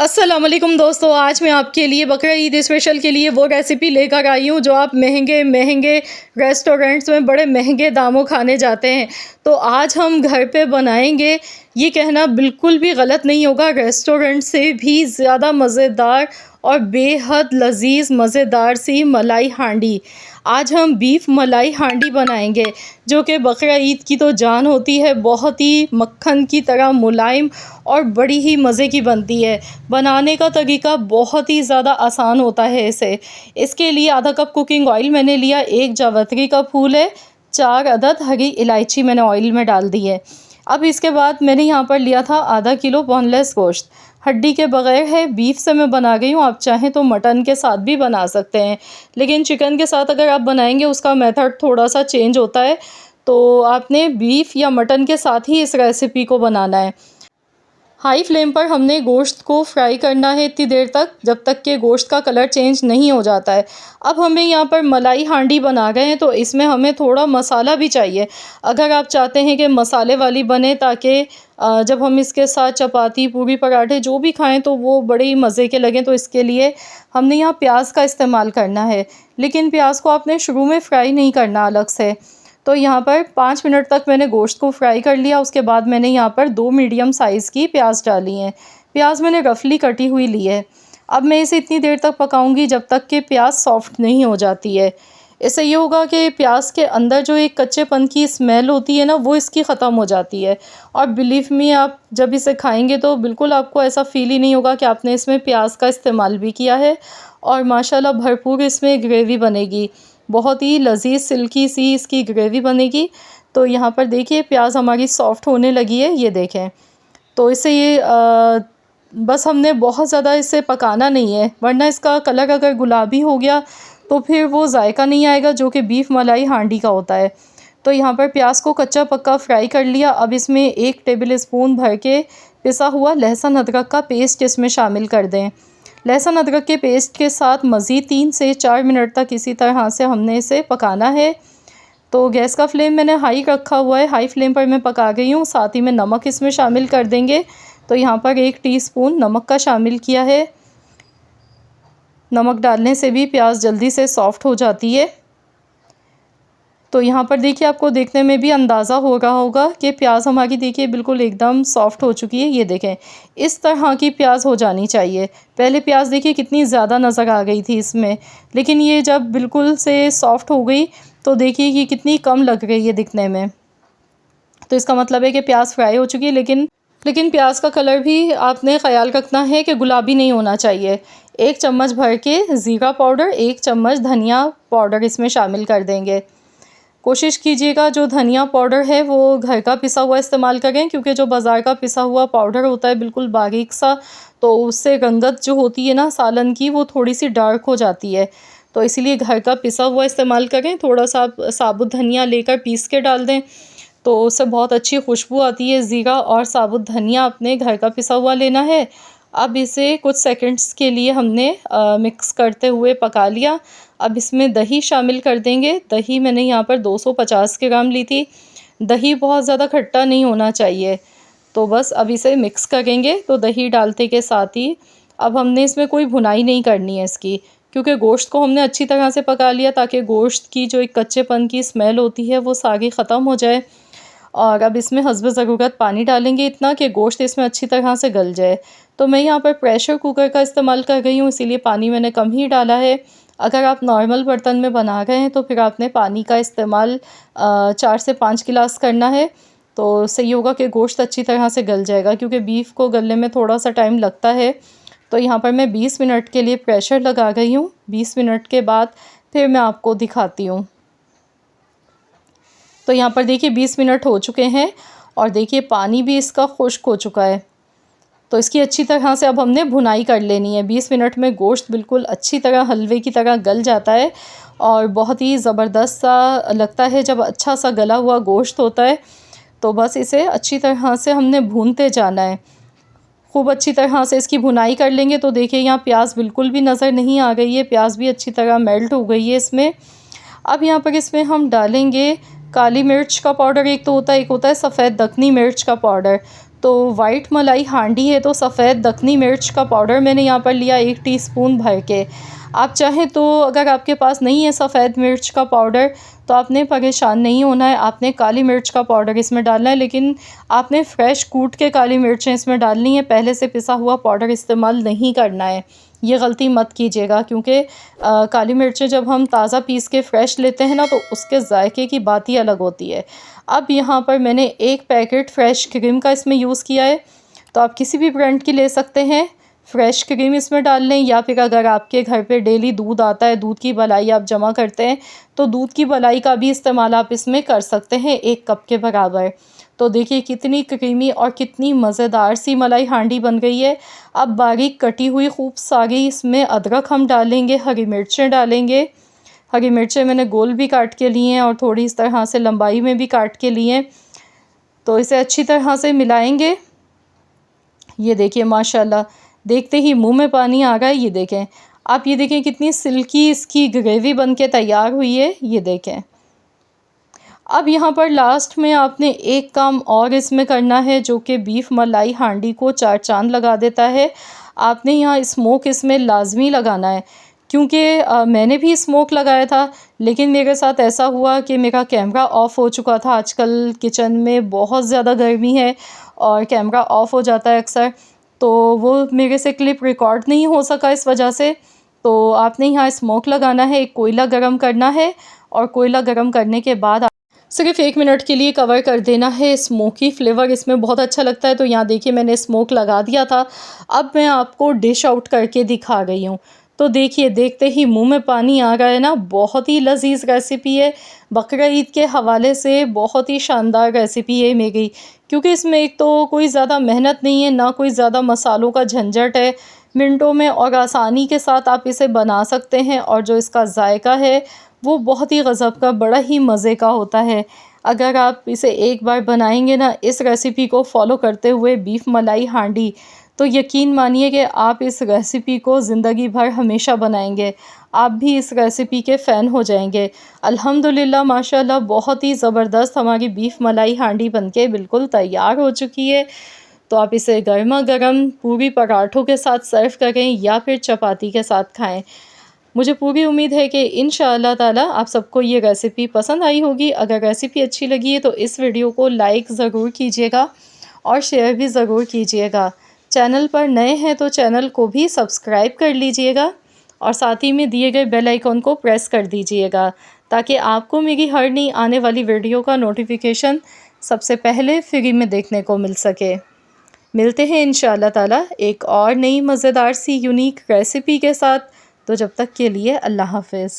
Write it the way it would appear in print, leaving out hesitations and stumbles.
अस्सलाम वालेकुम दोस्तों, आज मैं आपके लिए बकरा ईद स्पेशल के लिए वो रेसिपी लेकर आई हूँ जो आप महंगे महंगे रेस्टोरेंट्स में बड़े महंगे दामों खाने जाते हैं। तो आज हम घर पे बनाएंगे, ये कहना बिल्कुल भी गलत नहीं होगा, रेस्टोरेंट से भी ज़्यादा मज़ेदार और बेहद लजीज मज़ेदार सी मलाई हांडी। आज हम बीफ मलाई हांडी बनाएंगे जो कि बकरा ईद की तो जान होती है, बहुत ही मक्खन की तरह मुलायम और बड़ी ही मज़े की बनती है। बनाने का तरीका बहुत ही ज़्यादा आसान होता है इसे। इसके लिए आधा कप कुकिंग ऑयल मैंने लिया, एक जावित्री का फूल है, 4 अदद हरी इलायची मैंने ऑयल में डाल दी है। अब इसके बाद मैंने यहाँ पर लिया था आधा किलो बोनलेस गोश्त, हड्डी के बगैर है, बीफ से मैं बना गई हूँ। आप चाहें तो मटन के साथ भी बना सकते हैं, लेकिन चिकन के साथ अगर आप बनाएंगे उसका मेथड थोड़ा सा चेंज होता है, तो आपने बीफ या मटन के साथ ही इस रेसिपी को बनाना है। हाई फ्लेम पर हमने गोश्त को फ्राई करना है इतनी देर तक जब तक कि गोश्त का कलर चेंज नहीं हो जाता है। अब हमें यहाँ पर मलाई हांडी बना गए हैं तो इसमें हमें थोड़ा मसाला भी चाहिए। अगर आप चाहते हैं कि मसाले वाली बने ताकि जब हम इसके साथ चपाती, पूरी, पराठे जो भी खाएं तो वो बड़े ही मज़े के लगें, तो इसके लिए हमने यहाँ प्याज का इस्तेमाल करना है। लेकिन प्याज को आपने शुरू में फ्राई नहीं करना अलग से। तो यहाँ पर 5 मिनट तक मैंने गोश्त को फ्राई कर लिया। उसके बाद मैंने यहाँ पर 2 मीडियम साइज़ की प्याज डाली हैं। प्याज मैंने रफली कटी हुई ली है। अब मैं इसे इतनी देर तक पकाऊंगी जब तक कि प्याज सॉफ्ट नहीं हो जाती है। इससे ये होगा कि प्याज के अंदर जो एक कच्चेपन की स्मेल होती है ना, वो इसकी ख़त्म हो जाती है। और बिलीव मी, आप जब इसे खाएंगे तो बिल्कुल आपको ऐसा फ़ील ही नहीं होगा कि आपने इसमें प्याज का इस्तेमाल भी किया है। और माशाल्लाह भरपूर इसमें ग्रेवी बनेगी, बहुत ही लजीज सिल्की सी इसकी ग्रेवी बनेगी। तो यहाँ पर देखिए प्याज हमारी सॉफ्ट होने लगी है, ये देखें। तो इसे बस हमने बहुत ज़्यादा इसे पकाना नहीं है, वरना इसका कलर अगर गुलाबी हो गया तो फिर वो जायका नहीं आएगा जो कि बीफ मलाई हांडी का होता है। तो यहाँ पर प्याज को कच्चा पक्का फ्राई कर लिया। अब इसमें 1 टेबल स्पून भर के पिसा हुआ लहसुन अदरक का पेस्ट इसमें शामिल कर दें। लहसुन अदरक के पेस्ट के साथ मज़ीद 3 से 4 मिनट तक इसी तरह से हमने इसे पकाना है। तो गैस का फ्लेम मैंने हाई रखा हुआ है, हाई फ्लेम पर मैं पका गई हूँ। साथ ही में नमक इसमें शामिल कर देंगे। तो यहाँ पर 1 टीस्पून नमक का शामिल किया है। नमक डालने से भी प्याज जल्दी से सॉफ्ट हो जाती है। तो यहाँ पर देखिए आपको देखने में भी अंदाज़ा हो रहा होगा कि प्याज हमारी देखिए बिल्कुल एकदम सॉफ्ट हो चुकी है। ये देखें, इस तरह की प्याज हो जानी चाहिए। पहले प्याज देखिए कितनी ज़्यादा नज़र आ गई थी इसमें, लेकिन ये जब बिल्कुल से सॉफ्ट हो गई तो देखिए कि कितनी कम लग रही है दिखने में। तो इसका मतलब है कि प्याज फ्राई हो चुकी है, लेकिन प्याज का कलर भी आपने ख़याल रखना है कि गुलाबी नहीं होना चाहिए। 1 चम्मच भर के ज़ीरा पाउडर, 1 चम्मच धनिया पाउडर इसमें शामिल कर देंगे। कोशिश कीजिएगा जो धनिया पाउडर है वो घर का पिसा हुआ इस्तेमाल करें, क्योंकि जो बाज़ार का पिसा हुआ पाउडर होता है बिल्कुल बारीक सा, तो उससे रंगत जो होती है ना सालन की, वो थोड़ी सी डार्क हो जाती है। तो इसीलिए घर का पिसा हुआ इस्तेमाल करें। थोड़ा सा साबुत धनिया लेकर पीस के डाल दें तो उससे बहुत अच्छी खुशबू आती है। ज़ीरा और साबुत धनिया अपने घर का पिसा हुआ लेना है। अब इसे कुछ सेकंड्स के लिए हमने मिक्स करते हुए पका लिया। अब इसमें दही शामिल कर देंगे। दही मैंने यहाँ पर 250 ग्राम ली थी। दही बहुत ज़्यादा खट्टा नहीं होना चाहिए। तो बस अब इसे मिक्स करेंगे। तो दही डालते के साथ ही अब हमने इसमें कोई भुनाई नहीं करनी है इसकी, क्योंकि गोश्त को हमने अच्छी तरह से पका लिया ताकि गोश्त की जो एक कच्चेपन की स्मेल होती है वो सारी ख़त्म हो जाए। और अब इसमें हस्ब ज़रूरत पानी डालेंगे, इतना कि गोश्त इसमें अच्छी तरह से गल जाए। तो मैं यहाँ पर प्रेशर कुकर का इस्तेमाल कर रही हूँ, इसीलिए पानी मैंने कम ही डाला है। अगर आप नॉर्मल बर्तन में बना रहे हैं तो फिर आपने पानी का इस्तेमाल 4 से 5 गिलास करना है। तो सही होगा कि गोश्त अच्छी तरह से गल जाएगा, क्योंकि बीफ को गलने में थोड़ा सा टाइम लगता है। तो यहाँ पर मैं 20 मिनट के लिए प्रेशर लगा गई हूँ। 20 मिनट के बाद फिर मैं आपको दिखाती हूँ। तो यहाँ पर देखिए 20 मिनट हो चुके हैं और देखिए पानी भी इसका खुश्क हो चुका है। तो इसकी अच्छी तरह से अब हमने भुनाई कर लेनी है। 20 मिनट में गोश्त बिल्कुल अच्छी तरह हलवे की तरह गल जाता है और बहुत ही ज़बरदस्त सा लगता है जब अच्छा सा गला हुआ गोश्त होता है। तो बस इसे अच्छी तरह से हमने भूनते जाना है। खूब अच्छी तरह से इसकी भुनाई कर लेंगे। तो देखिए यहाँ प्याज बिल्कुल भी नज़र नहीं आ गई है, प्याज भी अच्छी तरह मेल्ट हो गई है इसमें। अब यहाँ पर इसमें हम डालेंगे काली मिर्च का पाउडर, एक तो होता है, एक होता है सफ़ेद दक्कनी मिर्च का पाउडर। तो वाइट मलाई हांडी है तो सफ़ेद दखनी मिर्च का पाउडर मैंने यहाँ पर लिया 1 टीस्पून भर के। आप चाहें तो अगर आपके पास नहीं है सफ़ेद मिर्च का पाउडर तो आपने परेशान नहीं होना है, आपने काली मिर्च का पाउडर इसमें डालना है, लेकिन आपने फ्रेश कूट के काली मिर्चें इसमें डालनी है, पहले से पिसा हुआ पाउडर इस्तेमाल नहीं करना है। ये गलती मत कीजिएगा, क्योंकि काली मिर्चें जब हम ताज़ा पीस के फ़्रेश लेते हैं ना तो उसके ज़ायके की बात ही अलग होती है। अब यहाँ पर मैंने 1 पैकेट फ्रेश क्रीम का इसमें यूज़ किया है, तो आप किसी भी ब्रांड की ले सकते हैं। फ्रेश क्रीम इसमें डाल लें, या फिर अगर आपके घर पे डेली दूध आता है, दूध की मलाई आप जमा करते हैं, तो दूध की मलाई का भी इस्तेमाल आप इसमें कर सकते हैं 1 कप के बराबर। तो देखिए कितनी क्रीमी और कितनी मज़ेदार सी मलाई हांडी बन गई है। अब बारीक कटी हुई खूब सारी इसमें अदरक हम डालेंगे, हरी मिर्चें डालेंगे। हरी मिर्चें मैंने गोल भी काट के लिए हैं और थोड़ी इस तरह से लंबाई में भी काट के लिए हैं। तो इसे अच्छी तरह से मिलाएंगे। ये देखिए माशाल्लाह, देखते ही मुंह में पानी आ रहा है। ये देखें, आप ये देखें कितनी सिल्की इसकी ग्रेवी बन के तैयार हुई है। ये देखें, अब यहाँ पर लास्ट में आपने एक काम और इसमें करना है, जो कि बीफ मलाई हांडी को 4 चांद लगा देता है। आपने यहाँ स्मोक इसमें लाजमी लगाना है, क्योंकि मैंने भी स्मोक लगाया था, लेकिन मेरे साथ ऐसा हुआ कि मेरा कैमरा ऑफ़ हो चुका था। आजकल किचन में बहुत ज़्यादा गर्मी है और कैमरा ऑफ़ हो जाता है अक्सर, तो वो मेरे से क्लिप रिकॉर्ड नहीं हो सका इस वजह से। तो आपने यहाँ स्मोक लगाना है, एक कोयला गरम करना है और कोयला गरम करने के बाद सिर्फ 1 मिनट के लिए कवर कर देना है। स्मोकी फ्लेवर इसमें बहुत अच्छा लगता है। तो यहाँ देखिए मैंने स्मोक लगा दिया था। अब मैं आपको डिश आउट करके दिखा रही हूँ। तो देखिए, देखते ही मुंह में पानी आ रहा है ना। बहुत ही लजीज रेसिपी है, बकरा ईद के हवाले से बहुत ही शानदार रेसिपी है मेरी, क्योंकि इसमें एक तो कोई ज़्यादा मेहनत नहीं है, ना कोई ज़्यादा मसालों का झंझट है। मिनटों में और आसानी के साथ आप इसे बना सकते हैं, और जो इसका जायका है वो बहुत ही गज़ब का, बड़ा ही मज़े का होता है। अगर आप इसे एक बार बनाएंगे ना, इस रेसिपी को फॉलो करते हुए बीफ मलाई हांडी, तो यकीन मानिए कि आप इस रेसिपी को ज़िंदगी भर हमेशा बनाएंगे। आप भी इस रेसिपी के फ़ैन हो जाएंगे। अल्हम्दुलिल्लाह माशाल्लाह, बहुत ही ज़बरदस्त हमारी बीफ मलाई हांडी बनके बिल्कुल तैयार हो चुकी है। तो आप इसे गर्मा गर्म पूरी पराठों के साथ सर्व करें या फिर चपाती के साथ खाएं। मुझे पूरी उम्मीद है कि इंशाअल्लाह ताला आप सबको ये रेसिपी पसंद आई होगी। अगर रेसिपी अच्छी लगी है तो इस वीडियो को लाइक ज़रूर कीजिएगा और शेयर भी ज़रूर कीजिएगा। चैनल पर नए हैं तो चैनल को भी सब्सक्राइब कर लीजिएगा और साथ ही में दिए गए बेल आइकन को प्रेस कर दीजिएगा, ताकि आपको मेरी हर नई आने वाली वीडियो का नोटिफिकेशन सबसे पहले फ्री में देखने को मिल सके। मिलते हैं इंशाअल्लाह ताला एक और नई मज़ेदार सी यूनिक रेसिपी के साथ। तो जब तक के लिए अल्लाह हाफ़िज़।